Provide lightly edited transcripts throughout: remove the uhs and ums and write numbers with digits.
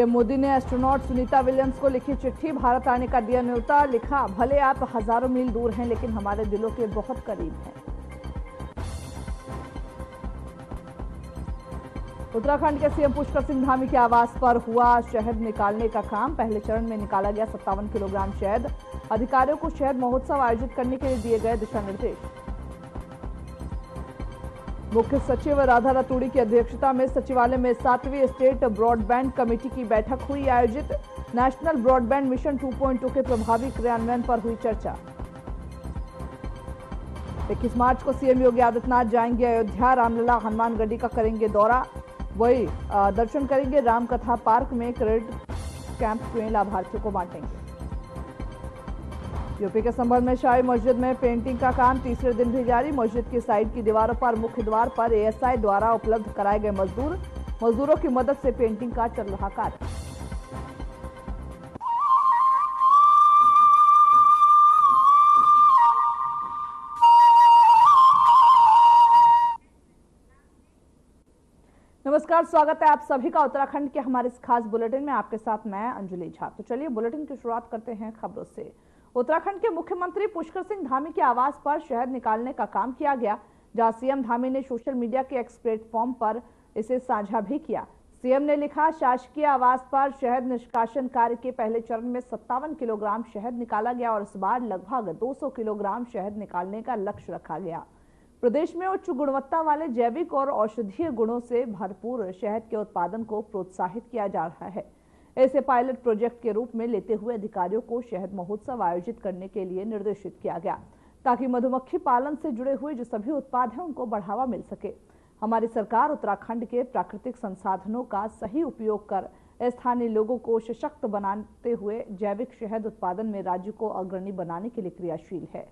PM Modi ने astronaut Sunita Williams को लिखी चिट्ठी, भारत आने का दिया न्योता। लिखा, भले आप हजारों मील दूर हैं लेकिन हमारे दिलों के बहुत करीब हैं। उत्तराखंड के सीएम पुष्कर सिंह धामी के आवास पर हुआ शहद निकालने का काम। पहले चरण में निकाला गया 57 किलोग्राम शहद। अधिकारियों को शहद महोत्सव आयोजित करने के लिए दिए गए दिशा निर्देश। मुख्य सचिव राधा रतूड़ी की अध्यक्षता में सचिवालय में 7वीं स्टेट ब्रॉडबैंड कमेटी की बैठक हुई आयोजित। नेशनल ब्रॉडबैंड मिशन 2.2 के प्रभावी क्रियान्वयन पर हुई चर्चा। 21 मार्च को सीएम योगी आदित्यनाथ जाएंगे अयोध्या। रामलला हनुमान गढ़ी का करेंगे दौरा। वही दर्शन करेंगे रामकथा पार्क में। क्रेडिट कैंप में लाभार्थियों को बांटेंगे। यूपी के संभल में शाही मस्जिद में पेंटिंग का काम तीसरे दिन भी जारी। मस्जिद की साइड की दीवारों पर मुख्य द्वार पर एएसआई द्वारा उपलब्ध कराए गए मजदूरों की मदद से पेंटिंग का चल रहा कार्य। नमस्कार, स्वागत है आप सभी का उत्तराखंड के हमारे इस खास बुलेटिन में। आपके साथ मैं अंजलि झा। तो चलिए बुलेटिन की शुरुआत करते हैं खबरों से। उत्तराखंड के मुख्यमंत्री पुष्कर सिंह धामी के आवास पर शहद निकालने का काम किया गया, जहां सीएम धामी ने सोशल मीडिया के एक्स प्लेटफॉर्म पर इसे साझा भी किया। सीएम ने लिखा, शासकीय आवास पर शहद निष्कासन कार्य के पहले चरण में 57 किलोग्राम शहद निकाला गया और इस बार लगभग 200 किलोग्राम शहद निकालने का लक्ष्य रखा गया। प्रदेश में उच्च गुणवत्ता वाले जैविक और औषधीय गुणों से भरपूर शहद के उत्पादन को प्रोत्साहित किया जा रहा है। इसे पायलट प्रोजेक्ट के रूप में लेते हुए अधिकारियों को शहद महोत्सव आयोजित करने के लिए निर्देशित किया गया, ताकि मधुमक्खी पालन से जुड़े हुए जो सभी उत्पाद हैं उनको बढ़ावा मिल सके। हमारी सरकार उत्तराखंड के प्राकृतिक संसाधनों का सही उपयोग कर स्थानीय लोगों को सशक्त बनाते हुए जैविक शहद उत्पादन में राज्य को अग्रणी बनाने के लिए क्रियाशील है।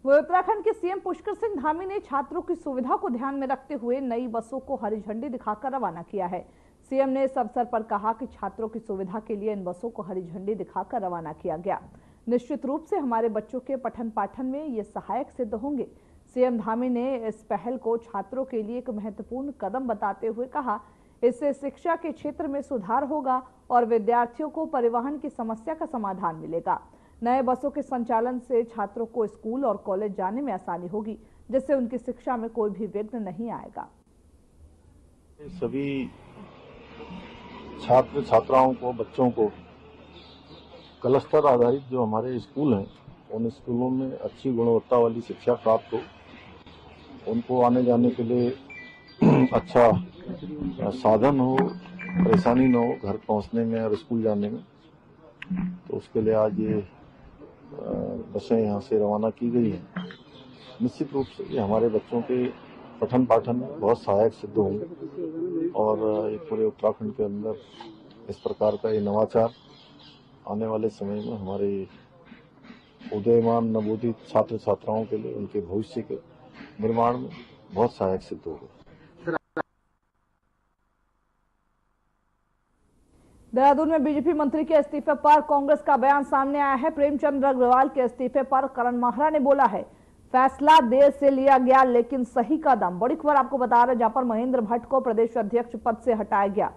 वह उत्तराखंड के सीएम पुष्कर सिंह धामी ने छात्रों की सुविधा को ध्यान में रखते हुए नई बसों को हरी झंडी दिखाकर रवाना किया है। सीएम ने इस अवसर पर कहा कि छात्रों की सुविधा के लिए इन बसों को हरी झंडी दिखाकर रवाना किया गया। निश्चित रूप से हमारे बच्चों के पठन पाठन में ये सहायक सिद्ध होंगे। सीएम धामी ने इस पहल को छात्रों के लिए एक महत्वपूर्ण कदम बताते हुए कहा, इससे शिक्षा के क्षेत्र में सुधार होगा और विद्यार्थियों को परिवहन की समस्या का समाधान मिलेगा। नए बसों के संचालन से छात्रों को स्कूल और कॉलेज जाने में आसानी होगी, जिससे उनकी शिक्षा में कोई भी विघ्न नहीं आएगा। सभी छात्र छात्राओं को, बच्चों को क्लस्टर आधारित जो हमारे स्कूल हैं, उन स्कूलों में अच्छी गुणवत्ता वाली शिक्षा प्राप्त हो, उनको आने जाने के लिए अच्छा साधन हो, परेशानी न हो घर पहुंचने में और स्कूल जाने में। तो उसके लिए आज ये बसें यहाँ से रवाना की गई हैं। निश्चित रूप से ये हमारे बच्चों के पठन पाठन में बहुत सहायक सिद्ध होंगे और ये पूरे उत्तराखंड के अंदर इस प्रकार का ये नवाचार आने वाले समय में हमारे उदयमान नवोदित छात्र छात्राओं के लिए उनके भविष्य के निर्माण में बहुत सहायक सिद्ध होगा। देहरादून में बीजेपी मंत्री के इस्तीफे पर कांग्रेस का बयान सामने आया है। प्रेमचंद अग्रवाल के इस्तीफे पर करण माहरा ने बोला है, फैसला देर से लिया गया लेकिन सही कदम। बड़ी खबर आपको बता रहे, जहां पर महेंद्र भट्ट को प्रदेश अध्यक्ष पद से हटाया गया।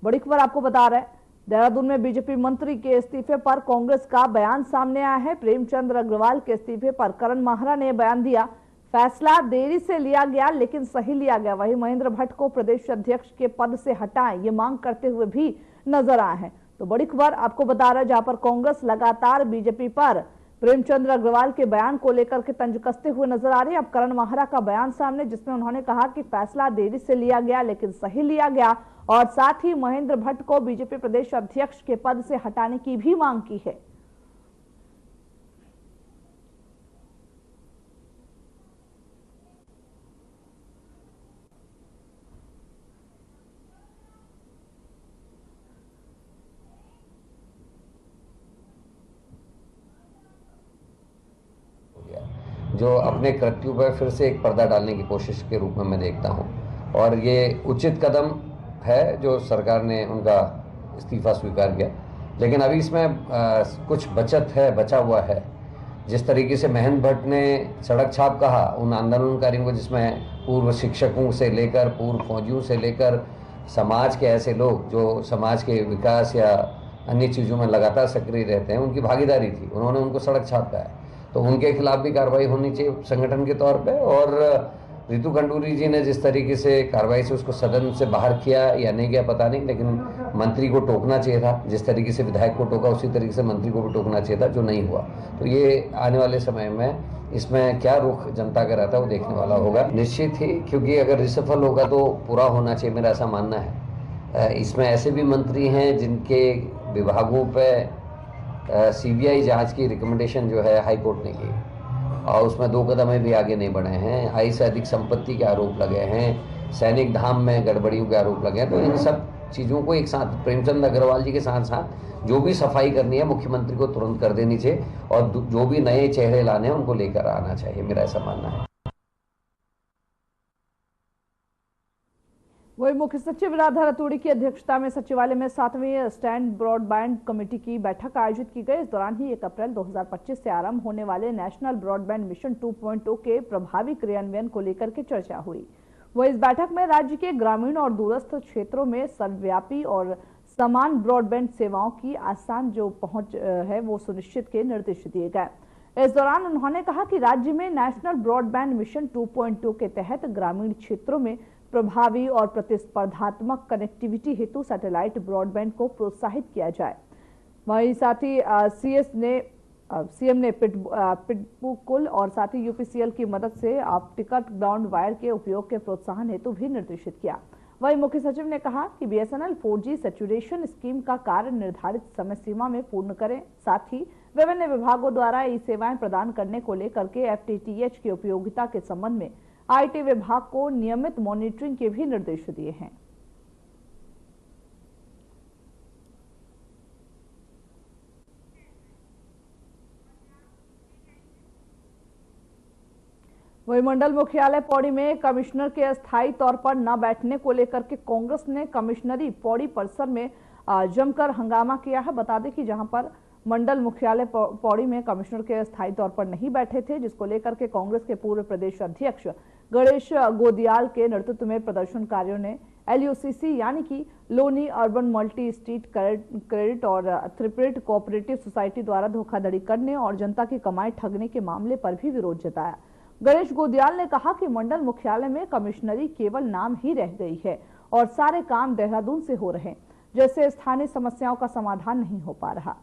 बड़ी खबर आपको बता रहे, देहरादून में बीजेपी मंत्री के इस्तीफे पर कांग्रेस का बयान सामने आया है। प्रेमचंद अग्रवाल के इस्तीफे पर करण माहरा ने बयान दिया, फैसला देरी से लिया गया लेकिन सही लिया गया। वहीं महेंद्र भट्ट को प्रदेश अध्यक्ष के पद से हटाएं, ये मांग करते हुए भी नजर आए हैं। तो बड़ी खबर आपको बता रहे, जहां पर कांग्रेस लगातार बीजेपी पर प्रेमचंद अग्रवाल के बयान को लेकर के तंज कसते हुए नजर आ रही है। अब करण माहरा का बयान सामने, जिसमें उन्होंने कहा कि फैसला देरी से लिया गया लेकिन सही लिया गया और साथ ही महेंद्र भट्ट को बीजेपी प्रदेश अध्यक्ष के पद से हटाने की भी मांग की है। जो अपने कृत्यों पर फिर से एक पर्दा डालने की कोशिश के रूप में मैं देखता हूँ। और ये उचित कदम है जो सरकार ने उनका इस्तीफा स्वीकार किया, लेकिन अभी इसमें कुछ बचा हुआ है। जिस तरीके से महंत भट्ट ने सड़क छाप कहा उन आंदोलनकारियों को, जिसमें पूर्व शिक्षकों से लेकर पूर्व फौजियों से लेकर समाज के ऐसे लोग जो समाज के विकास या अन्य चीज़ों में लगातार सक्रिय रहते हैं, उनकी भागीदारी थी, उन्होंने उनको सड़क छापा है, तो उनके खिलाफ भी कार्रवाई होनी चाहिए संगठन के तौर पे। और रितु खंडूरी जी ने जिस तरीके से कार्रवाई से उसको सदन से बाहर किया या नहीं किया पता नहीं, लेकिन मंत्री को टोकना चाहिए था। जिस तरीके से विधायक को टोका उसी तरीके से मंत्री को भी टोकना चाहिए था, जो नहीं हुआ। तो ये आने वाले समय में इसमें क्या रुख जनता का रहता है वो देखने वाला होगा निश्चित ही, क्योंकि अगर रिसफल होगा तो पूरा होना चाहिए, मेरा ऐसा मानना है। इसमें ऐसे भी मंत्री हैं जिनके विभागों पे सीबीआई जांच की रिकमेंडेशन जो है हाई कोर्ट ने की, और उसमें 2 कदम भी आगे नहीं बढ़े हैं। आय से अधिक संपत्ति के आरोप लगे हैं, सैनिक धाम में गड़बड़ियों के आरोप लगे हैं। तो इन सब चीज़ों को एक साथ प्रेमचंद अग्रवाल जी के साथ साथ जो भी सफाई करनी है मुख्यमंत्री को तुरंत कर देनी चाहिए, और जो भी नए चेहरे लाने हैं उनको लेकर आना चाहिए, मेरा ऐसा मानना है। वही मुख्य सचिव राधा रतूड़ी की अध्यक्षता में सचिवालय में 7वीं स्टैंड ब्रॉडबैंड कमेटी की बैठक आयोजित की गई। इस दौरान ही 1 अप्रैल 2025 से आरंभ होने वाले नेशनल ब्रॉडबैंड मिशन 2.0 के प्रभावी क्रियान्वयन को लेकर के चर्चा हुई। वह इस बैठक में राज्य के ग्रामीण और दूरस्थ क्षेत्रों में सर्वव्यापी और समान ब्रॉडबैंड सेवाओं की आसान जो पहुंच है वो सुनिश्चित के निर्देश दिए गए। इस दौरान उन्होंने कहा कि राज्य में नेशनल ब्रॉडबैंड मिशन 2.0 के तहत ग्रामीण क्षेत्रों में प्रभावी और प्रतिस्पर्धात्मक कनेक्टिविटी हेतु सैटेलाइट ब्रॉडबैंड को प्रोत्साहित किया जाए। वहीं साथ ही सीएम ने पिटबुकुल और साथ ही यूपीसीएल की मदद से ऑप्टिकल ग्राउंड वायर के उपयोग के प्रोत्साहन हेतु भी निर्देशित किया। वहीं मुख्य सचिव ने कहा कि बीएसएनएल 4G सैचुरेशन स्कीम का कार्य निर्धारित समय सीमा में पूर्ण करें। साथ ही विभिन्न विभागों द्वारा ई सेवाएं प्रदान करने को लेकर के FTTH की उपयोगिता के संबंध में IT विभाग को नियमित मॉनिटरिंग के भी निर्देश दिए हैं। वही मंडल मुख्यालय पौड़ी में कमिश्नर के अस्थायी तौर पर न बैठने को लेकर के कांग्रेस ने कमिश्नरी पौड़ी परिसर में जमकर हंगामा किया है। बता दें कि जहां पर मंडल मुख्यालय पौड़ी में कमिश्नर के अस्थायी तौर पर नहीं बैठे थे, जिसको लेकर के कांग्रेस के पूर्व प्रदेश अध्यक्ष गणेश गोदियाल के नेतृत्व में प्रदर्शनकारियों ने LUCC यानी कि Loni urban multi state credit और त्रिप्रेट कोऑपरेटिव सोसाइटी द्वारा धोखाधड़ी करने और जनता की कमाई ठगने के मामले पर भी विरोध जताया। गणेश गोदियाल ने कहा कि मंडल मुख्यालय में कमिश्नरी केवल नाम ही रह गई है और सारे काम देहरादून से हो रहे हैं, जैसे स्थानीय समस्याओं का समाधान नहीं हो पा रहा।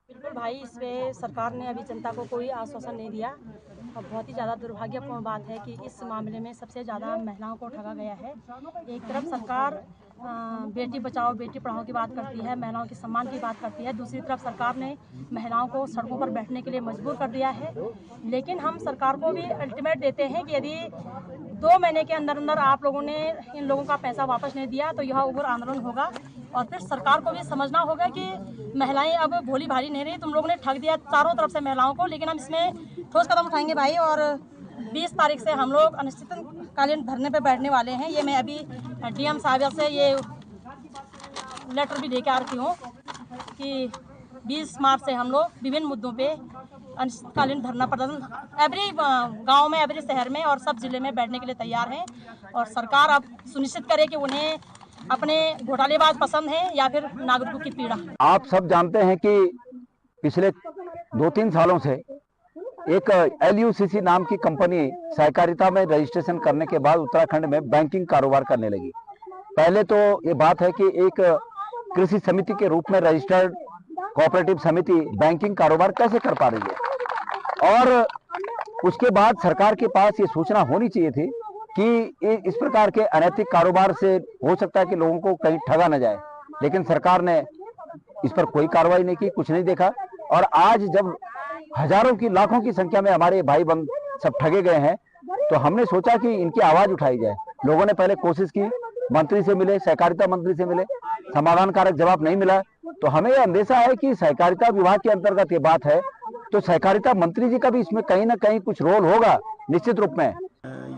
बिल्कुल भाई, इस पे सरकार ने अभी जनता को कोई आश्वासन नहीं दिया और बहुत ही ज़्यादा दुर्भाग्यपूर्ण बात है कि इस मामले में सबसे ज़्यादा महिलाओं को ठगा गया है। एक तरफ सरकार बेटी बचाओ बेटी पढ़ाओ की बात करती है, महिलाओं के सम्मान की बात करती है, दूसरी तरफ सरकार ने महिलाओं को सड़कों पर बैठने के लिए मजबूर कर दिया है। लेकिन हम सरकार को भी अल्टीमेट देते हैं कि यदि 2 महीने के अंदर अंदर आप लोगों ने इन लोगों का पैसा वापस नहीं दिया तो यह उग्र आंदोलन होगा। और फिर सरकार को भी समझना होगा कि महिलाएं अब भोली भाली नहीं रही, तुम लोगों ने ठग दिया चारों तरफ से महिलाओं को। लेकिन हम इसमें ठोस कदम उठाएंगे भाई, और 20 तारीख से हम लोग अनिश्चितकालीन धरने पे बैठने वाले हैं। ये मैं अभी DM साहब से ये लेटर भी लेके आ रही हूँ कि 20 मार्च से हम लोग विभिन्न मुद्दों पे अनिश्चितकालीन धरना प्रदर्शन एवरी गांव में, एवरी शहर में और सब जिले में बैठने के लिए तैयार हैं। और सरकार अब सुनिश्चित करे कि उन्हें अपने घोटालेबाज पसंद है या फिर नागरिकों की पीड़ा। आप सब जानते हैं कि पिछले 2-3 सालों से एक LUCC नाम की कंपनी सहकारिता में रजिस्ट्रेशन करने के बाद उत्तराखंड में बैंकिंग कारोबार करने लगी। पहले तो ये बात है कि एक कृषि समिति के रूप में रजिस्टर्ड कोऑपरेटिव समिति बैंकिंग कारोबार कैसे कर पा रही है, और उसके बाद सरकार के पास ये सूचना होनी चाहिए थी कि इस प्रकार के अनैतिक कारोबार से हो सकता है कि लोगों को कहीं ठगा न जाए। लेकिन सरकार ने इस पर कोई कार्रवाई नहीं की, कुछ नहीं देखा। और आज जब हजारों की लाखों की संख्या में हमारे भाई बंद सब ठगे गए हैं, तो हमने सोचा कि इनकी आवाज उठाई जाए। लोगों ने पहले कोशिश की, मंत्री से मिले, सहकारिता मंत्री से मिले, समाधानकारक जवाब नहीं मिला, तो हमें यह अंदेशा है कि सहकारिता विभाग के अंतर्गत ये बात है, तो सहकारिता मंत्री जी का भी इसमें कहीं ना कहीं कुछ रोल होगा निश्चित रूप में।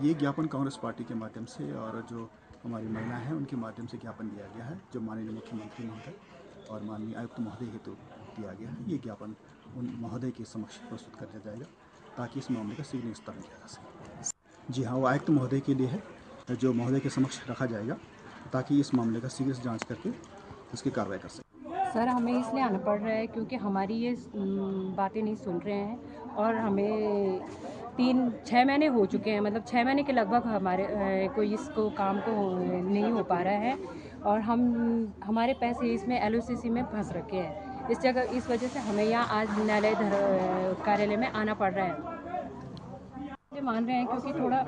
ये ज्ञापन कांग्रेस पार्टी के माध्यम से और जो हमारी महिला हैं उनके माध्यम से ज्ञापन दिया गया है, जो माननीय मुख्यमंत्री महोदय और माननीय आयुक्त महोदय हेतु दिया गया है। ये ज्ञापन उन महोदय के समक्ष प्रस्तुत कर दिया जाएगा ताकि इस मामले का शीघ्र निस्तारण किया जा सके। जी हाँ, वो आयुक्त महोदय के लिए है, जो महोदय के समक्ष रखा जाएगा ताकि इस मामले का शीघ्र जाँच करके उसकी कार्रवाई कर सके। सर, हमें इसलिए आना पड़ रहा है क्योंकि हमारी ये बातें नहीं सुन रहे हैं और हमें 6 महीने हो चुके हैं, मतलब 6 महीने के लगभग हमारे कोई इसको काम को नहीं हो पा रहा है और हमारे पैसे इसमें LOCC में फंस रखे हैं। इस वजह से हमें यहाँ आज न्यायालय कार्यालय में आना पड़ रहा है। ये मान रहे हैं क्योंकि थोड़ा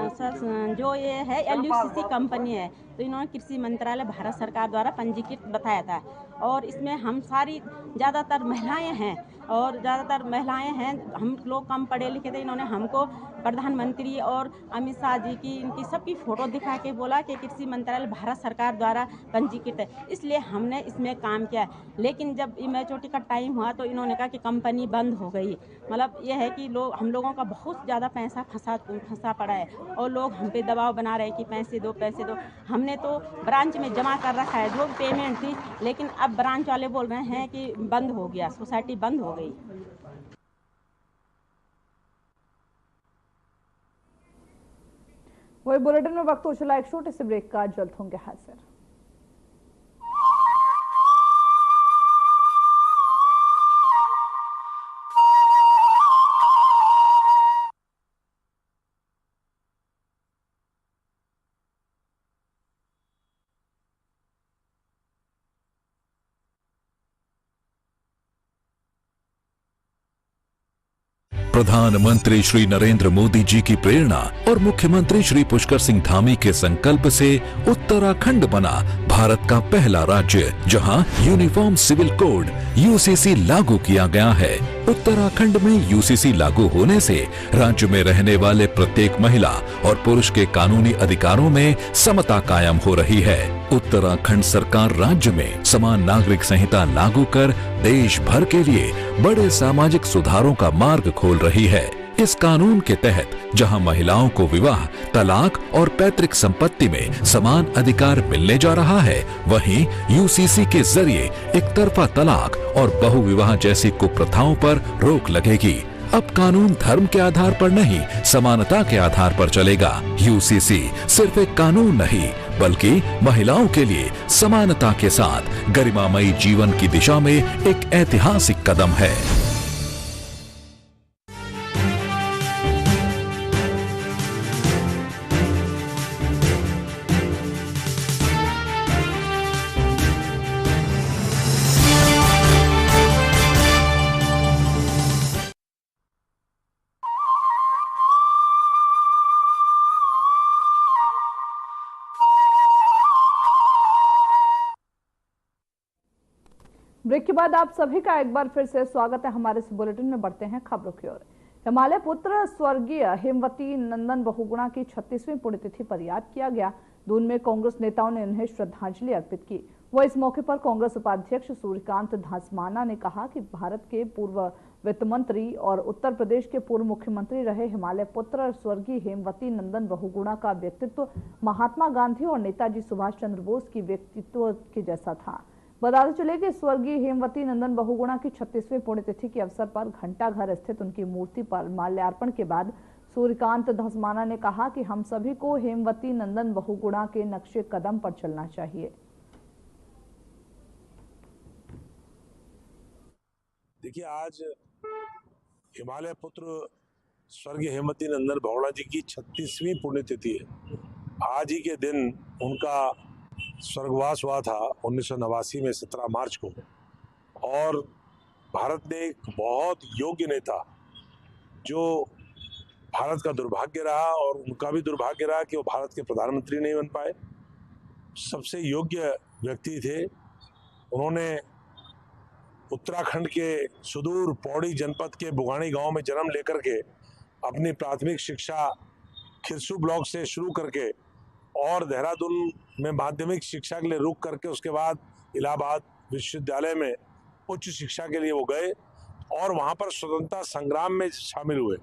सर, जो ये है LOCC कंपनी है, तो इन्होंने कृषि मंत्रालय भारत सरकार द्वारा पंजीकृत बताया था और इसमें हम सारी ज़्यादातर महिलाएं हैं और हम लोग कम पढ़े लिखे थे। इन्होंने हमको प्रधानमंत्री और अमित शाह जी की इनकी सबकी फ़ोटो दिखा के बोला कि कृषि मंत्रालय भारत सरकार द्वारा पंजीकृत है, इसलिए हमने इसमें काम किया। लेकिन जब मैच्योरिटी का टाइम हुआ तो इन्होंने कहा कि कंपनी बंद हो गई। मतलब यह है कि हम लोगों का बहुत ज़्यादा पैसा फंसा पड़ा है और लोग हम पे दबाव बना रहे हैं कि पैसे दो। हमने तो ब्रांच में जमा कर रखा है जो पेमेंट थी, लेकिन अब ब्रांच वाले बोल रहे हैं कि बंद हो गया, सोसाइटी बंद हो गई। वही बुलेटिन में वक्त हो चला एक छोटे से ब्रेक का, जल्द होंगे हाजिर। प्रधानमंत्री श्री नरेंद्र मोदी जी की प्रेरणा और मुख्यमंत्री श्री पुष्कर सिंह धामी के संकल्प से उत्तराखंड बना भारत का पहला राज्य, जहां यूनिफॉर्म सिविल कोड UCC लागू किया गया है। उत्तराखंड में UCC लागू होने से राज्य में रहने वाले प्रत्येक महिला और पुरुष के कानूनी अधिकारों में समता कायम हो रही है। उत्तराखंड सरकार राज्य में समान नागरिक संहिता लागू कर देश भर के लिए बड़े सामाजिक सुधारों का मार्ग खोल रही है। इस कानून के तहत जहां महिलाओं को विवाह, तलाक और पैतृक संपत्ति में समान अधिकार मिलने जा रहा है, वहीं UCC के जरिए एक तरफा तलाक और बहुविवाह जैसी कुप्रथाओं पर रोक लगेगी। अब कानून धर्म के आधार पर नहीं, समानता के आधार पर चलेगा। UCC सिर्फ एक कानून नहीं, बल्कि महिलाओं के लिए समानता के साथ गरिमामयी जीवन की दिशा में एक ऐतिहासिक कदम है। ब्रेक के बाद आप सभी का एक बार फिर से स्वागत है हमारे इस बुलेटिन में। बढ़ते हैं खबरों की ओर। हिमालय पुत्र स्वर्गीय हेमवती नंदन बहुगुणा की 36वीं पुण्यतिथि पर याद किया गया। दून में कांग्रेस नेताओं ने उन्हें श्रद्धांजलि अर्पित की। वह इस मौके पर कांग्रेस उपाध्यक्ष सूर्यकांत धस्माना ने कहा कि भारत के पूर्व वित्त मंत्री और उत्तर प्रदेश के पूर्व मुख्यमंत्री रहे हिमालय पुत्र स्वर्गीय हेमवती नंदन बहुगुणा का व्यक्तित्व महात्मा गांधी और नेताजी सुभाष चंद्र बोस की व्यक्तित्व के जैसा था। बताते चले कि स्वर्गीय हेमवती नंदन बहुगुणा की 36वीं पुण्यतिथि के अवसर पर घंटाघर स्थित उनकी मूर्ति पर माल्यार्पण के बाद सूर्यकांत धस्माना ने कहा कि हम सभी को हेमवती नंदन बहुगुणा के नक्शे कदम पर चलना चाहिए। देखिए, आज हिमालय पुत्र स्वर्गीय हेमवती नंदन बहुगुणा जी की 36वीं पुण्यतिथि है। आज ही के दिन उनका स्वर्गवास हुआ था 1989 में 17 मार्च को। और भारत में एक बहुत योग्य नेता, जो भारत का दुर्भाग्य रहा और उनका भी दुर्भाग्य रहा कि वो भारत के प्रधानमंत्री नहीं बन पाए, सबसे योग्य व्यक्ति थे। उन्होंने उत्तराखंड के सुदूर पौड़ी जनपद के बुगानी गांव में जन्म लेकर के अपनी प्राथमिक शिक्षा खिरसू ब्लॉक से शुरू करके और देहरादून में माध्यमिक शिक्षा के लिए रुक करके उसके बाद इलाहाबाद विश्वविद्यालय में उच्च शिक्षा के लिए वो गए और वहां पर स्वतंत्रता संग्राम में शामिल हुए।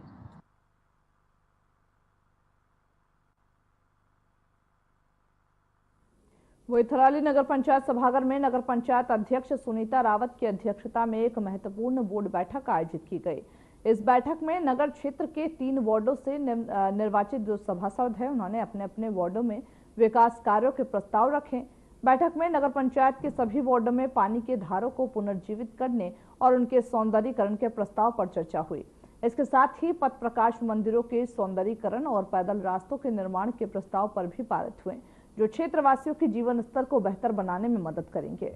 वही थराली नगर पंचायत सभागार में नगर पंचायत अध्यक्ष सुनीता रावत की अध्यक्षता में एक महत्वपूर्ण बोर्ड बैठक आयोजित की गई। इस बैठक में नगर क्षेत्र के 3 वार्डों से निर्वाचित जो सभासद हैं उन्होंने अपने अपने वार्डों में विकास कार्यों के प्रस्ताव रखे। बैठक में नगर पंचायत के सभी वार्डों में पानी के धारों को पुनर्जीवित करने और उनके सौंदर्यीकरण के प्रस्ताव पर चर्चा हुई। इसके साथ ही पथ प्रकाश मंदिरों के सौंदर्यीकरण और पैदल रास्तों के निर्माण के प्रस्ताव पर भी पारित हुए, जो क्षेत्रवासियों के जीवन स्तर को बेहतर बनाने में मदद करेंगे।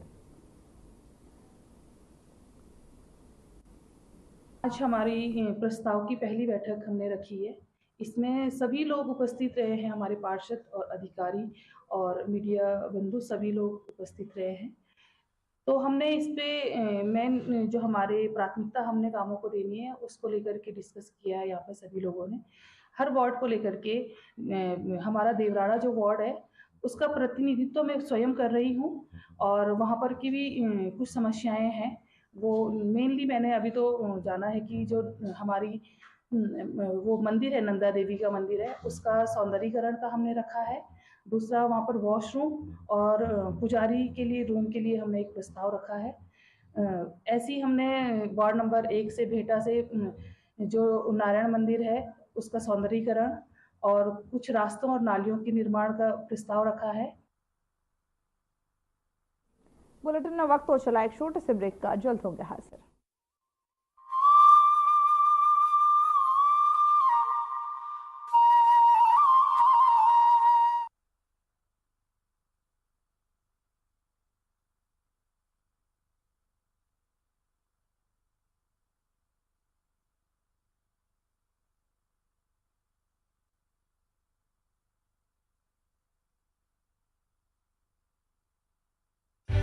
आज हमारी प्रस्ताव की पहली बैठक हमने रखी है। इसमें सभी लोग उपस्थित रहे हैं, हमारे पार्षद और अधिकारी और मीडिया बंधु सभी लोग उपस्थित रहे हैं। तो हमने इस पे मेन जो हमारे प्राथमिकता हमने कामों को देनी है उसको लेकर के डिस्कस किया है। यहाँ पे सभी लोगों ने हर वार्ड को लेकर के हमारा देवराड़ा जो वार्ड है उसका प्रतिनिधित्व मैं स्वयं कर रही हूँ और वहाँ पर की भी कुछ समस्याएं हैं। वो मेनली मैंने अभी तो जाना है कि जो हमारी वो मंदिर है, नंदा देवी का मंदिर है, उसका सौंदर्यीकरण का हमने रखा है। दूसरा वहाँ पर वॉशरूम और पुजारी के लिए रूम के लिए हमने एक प्रस्ताव रखा है। ऐसी हमने वार्ड नंबर 1 से भेटा से जो नारायण मंदिर है उसका सौंदर्यीकरण और कुछ रास्तों और नालियों के निर्माण का प्रस्ताव रखा है। बुलेटिन में वक्त हो चला एक छोटे से ब्रेक का, जल्द होंगे हाजिर।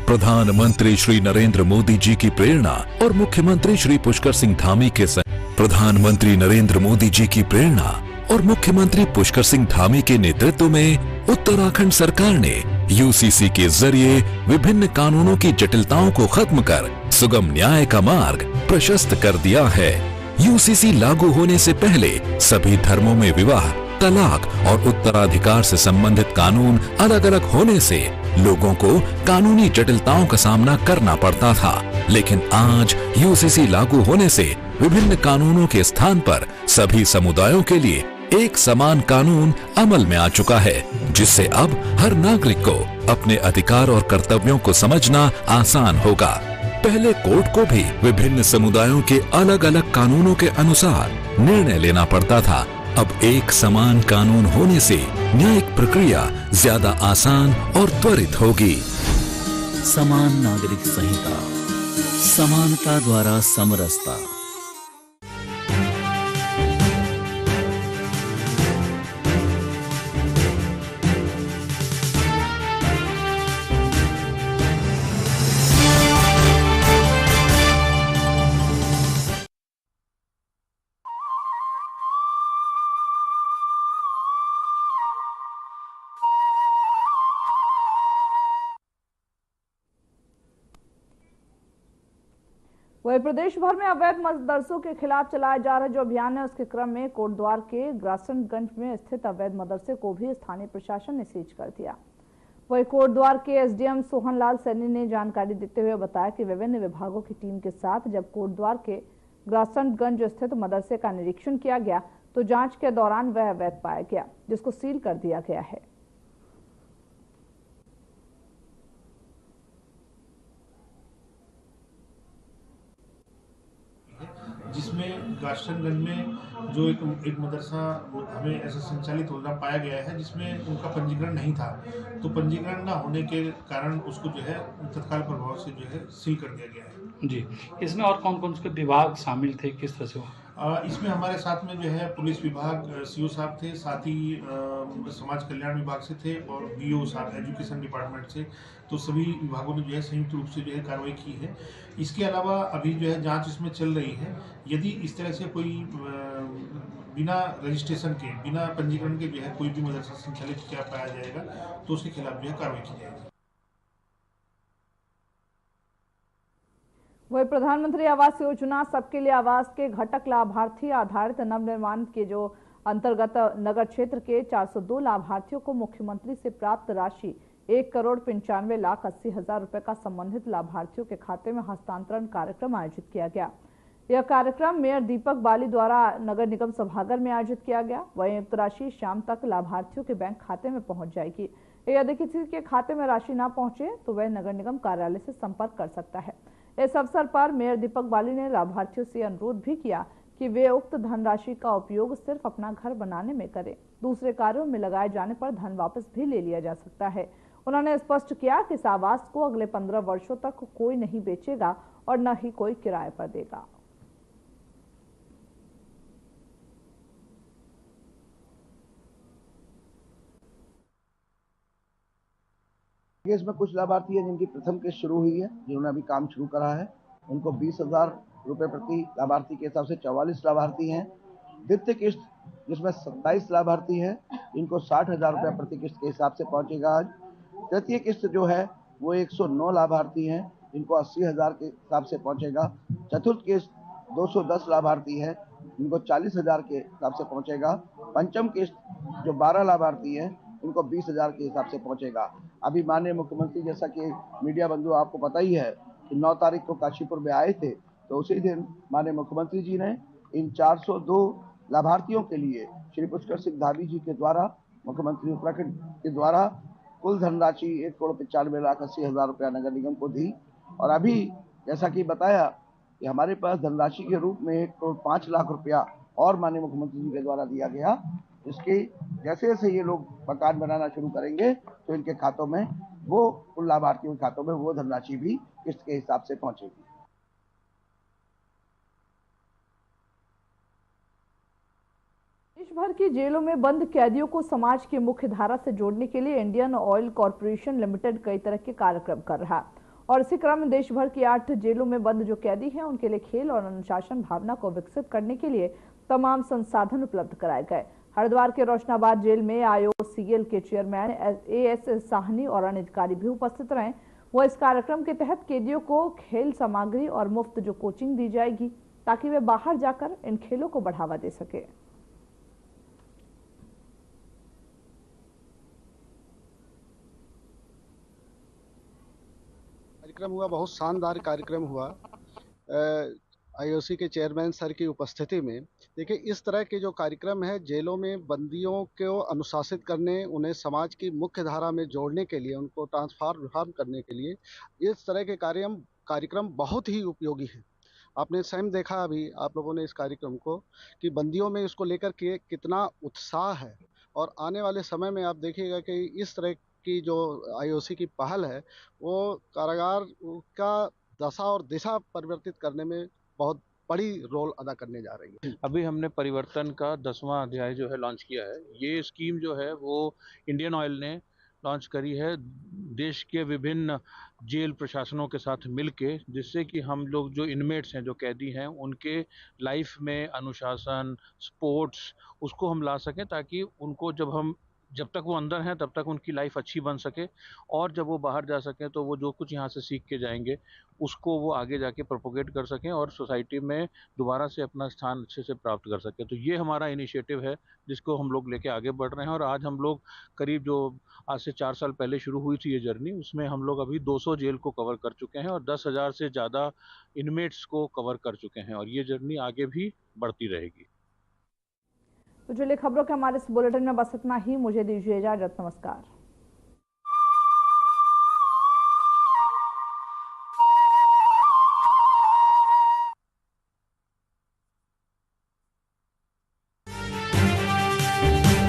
प्रधानमंत्री श्री नरेंद्र मोदी जी की प्रेरणा और मुख्यमंत्री श्री पुष्कर सिंह धामी के प्रधानमंत्री नरेंद्र मोदी जी की प्रेरणा और मुख्यमंत्री पुष्कर सिंह धामी के नेतृत्व में उत्तराखंड सरकार ने यूसीसी के जरिए विभिन्न कानूनों की जटिलताओं को खत्म कर सुगम न्याय का मार्ग प्रशस्त कर दिया है। यूसीसी लागू होने से पहले सभी धर्मों में विवाह, तलाक और उत्तराधिकार से संबंधित कानून अलग अलग होने से लोगों को कानूनी जटिलताओं का सामना करना पड़ता था, लेकिन आज यूसीसी लागू होने से विभिन्न कानूनों के स्थान पर सभी समुदायों के लिए एक समान कानून अमल में आ चुका है, जिससे अब हर नागरिक को अपने अधिकार और कर्तव्यों को समझना आसान होगा। पहले कोर्ट को भी विभिन्न समुदायों के अलग अलग कानूनों के अनुसार निर्णय लेना पड़ता था। अब एक समान कानून होने से न्यायिक प्रक्रिया ज्यादा आसान और त्वरित होगी। समान नागरिक संहिता, समानता द्वारा समरसता। वही प्रदेश भर में अवैध मदरसों के खिलाफ चलाया जा रहा जो अभियान है उसके क्रम में कोटद्वार के ग्रासनगंज में स्थित अवैध मदरसे को भी स्थानीय प्रशासन ने सीज कर दिया। वही कोटद्वार के एसडीएम सोहनलाल सैनी ने जानकारी देते हुए बताया कि विभिन्न विभागों की टीम के साथ जब कोटद्वार के ग्रासनगंज स्थित मदरसे का निरीक्षण किया गया तो जांच के दौरान वह अवैध पाया गया, जिसको सील कर दिया गया है। जिसमें ग्रासनगंज में जो एक मदरसा हमें ऐसा संचालित होना पाया गया है जिसमें उनका पंजीकरण नहीं था, तो पंजीकरण ना होने के कारण उसको जो है तत्काल प्रभाव से जो है सील कर दिया गया है। जी, इसमें और कौन कौन से विभाग शामिल थे, किस तरह से? इसमें हमारे साथ में जो है पुलिस विभाग सीओ साहब थे, साथ ही समाज कल्याण विभाग से थे और बीओ साहब एजुकेशन डिपार्टमेंट से। तो सभी विभागों ने जो है संयुक्त रूप से जो है कार्रवाई की है। इसके अलावा अभी जो है जांच इसमें चल रही है। यदि इस तरह से कोई बिना रजिस्ट्रेशन के, बिना पंजीकरण के जो है कोई भी मदरसा संचालित किया पाया जाएगा तो उसके खिलाफ जो है कार्रवाई की जाएगी। वही प्रधानमंत्री आवास योजना सबके लिए आवास के घटक लाभार्थी आधारित नवनिर्माण के जो अंतर्गत नगर क्षेत्र के 402 लाभार्थियों को मुख्यमंत्री से प्राप्त राशि 1,95,80,000 रुपए का संबंधित लाभार्थियों के खाते में हस्तांतरण कार्यक्रम आयोजित किया गया। यह कार्यक्रम मेयर दीपक बाली द्वारा नगर निगम सभागार में आयोजित किया गया। वहीं उक्त राशि शाम तक लाभार्थियों के बैंक खाते में पहुंच जाएगी। यदि किसी के खाते में राशि न पहुंचे तो वह नगर निगम कार्यालय से संपर्क कर सकता है। इस अवसर पर मेयर दीपक बाली ने लाभार्थियों से अनुरोध भी किया कि वे उक्त धनराशि का उपयोग सिर्फ अपना घर बनाने में करें। दूसरे कार्यों में लगाए जाने पर धन वापस भी ले लिया जा सकता है। उन्होंने स्पष्ट किया कि इस आवास को अगले 15 वर्षों तक कोई नहीं बेचेगा और न ही कोई किराए पर देगा। इसमें कुछ लाभार्थी है जिनकी प्रथम किस्त शुरू हुई है, जिन्होंने अभी काम शुरू करा है, उनको 20,000 रुपये प्रति लाभार्थी के हिसाब से 44 लाभार्थी हैं। द्वितीय किस्त जिसमें 27 लाभार्थी हैं, इनको 60,000 रुपये प्रति किस्त के हिसाब से पहुंचेगा आज। तृतीय किस्त जो है वो 109 लाभार्थी हैं, इनको 80,000 के हिसाब से पहुंचेगा। चतुर्थ किस्त 210 लाभार्थी हैं, इनको 40,000 के हिसाब से पहुंचेगा। पंचम किस्त जो 12 लाभार्थी हैं, इनको 20,000 के हिसाब से पहुंचेगा। अभी माननीय मुख्यमंत्री, जैसा कि मीडिया बंधु आपको पता ही है कि 9 तारीख को काशीपुर में आए थे, तो उसी दिन माननीय मुख्यमंत्री जी ने इन 402 लाभार्थियों के लिए श्री पुष्कर सिंह धामी जी के द्वारा, मुख्यमंत्री उत्तराखंड के द्वारा कुल धनराशि 1,95,80,000 रुपया नगर निगम को दी। और अभी जैसा कि बताया कि हमारे पास धनराशि के रूप में 1,05,00,000 रुपया और माननीय मुख्यमंत्री जी के द्वारा दिया गया। इसके जैसे जैसे ये लोग मकान बनाना शुरू करेंगे तो इनके खातों में वो, उन लाभार्थियों के खातों में वो धनराशि भी किस्त के हिसाब से पहुंचेगी। देश भर की जेलों में बंद कैदियों को समाज की मुख्य धारा से जोड़ने के लिए इंडियन ऑयल कॉरपोरेशन लिमिटेड कई तरह के कार्यक्रम कर रहा है। और इसी क्रम में देश भर की 8 जेलों में बंद जो कैदी हैं, उनके लिए खेल और अनुशासन भावना को विकसित करने के लिए तमाम संसाधन उपलब्ध कराए गए। हरिद्वार के रोशनाबाद जेल में IOCL के चेयरमैन AS साहनी और अन्य अधिकारी भी उपस्थित रहे। वो इस कार्यक्रम के तहत कैदियों को खेल सामग्री और मुफ्त जो कोचिंग दी जाएगी ताकि वे बाहर जाकर इन खेलों को बढ़ावा दे सके। कार्यक्रम हुआ, बहुत शानदार कार्यक्रम हुआ IOC के चेयरमैन सर की उपस्थिति में। देखिए, इस तरह के जो कार्यक्रम है जेलों में बंदियों को अनुशासित करने, उन्हें समाज की मुख्य धारा में जोड़ने के लिए, उनको ट्रांसफॉर्म करने के लिए इस तरह के कार्यक्रम बहुत ही उपयोगी है। आपने स्वयं देखा अभी आप लोगों ने इस कार्यक्रम को कि बंदियों में इसको लेकर के कितना उत्साह है। और आने वाले समय में आप देखिएगा कि इस तरह की जो IOC की पहल है वो कारागार का दशा और दिशा परिवर्तित करने में बहुत बड़ी रोल अदा करने जा रही है। अभी हमने परिवर्तन का 10वां अध्याय जो है लॉन्च किया है। ये स्कीम जो है वो इंडियन ऑयल ने लॉन्च करी है देश के विभिन्न जेल प्रशासनों के साथ मिलके, जिससे कि हम लोग जो इनमेट्स हैं, जो कैदी हैं, उनके लाइफ में अनुशासन, स्पोर्ट्स, उसको हम ला सकें ताकि उनको जब तक वो अंदर हैं तब तक उनकी लाइफ अच्छी बन सके और जब वो बाहर जा सकें तो वो जो कुछ यहाँ से सीख के जाएंगे उसको वो आगे जाके प्रोपोगेट कर सकें और सोसाइटी में दोबारा से अपना स्थान अच्छे से प्राप्त कर सकें। तो ये हमारा इनिशिएटिव है जिसको हम लोग लेके आगे बढ़ रहे हैं। और आज हम लोग करीब जो आज से 4 साल पहले शुरू हुई थी ये जर्नी, उसमें हम लोग अभी 200 जेल को कवर कर चुके हैं और 10,000 से ज़्यादा इनमेट्स को कवर कर चुके हैं और ये जर्नी आगे भी बढ़ती रहेगी। तो चलिए, खबरों के हमारे इस बुलेटिन में बस इतना ही। मुझे दीजिए इजाजत। नमस्कार।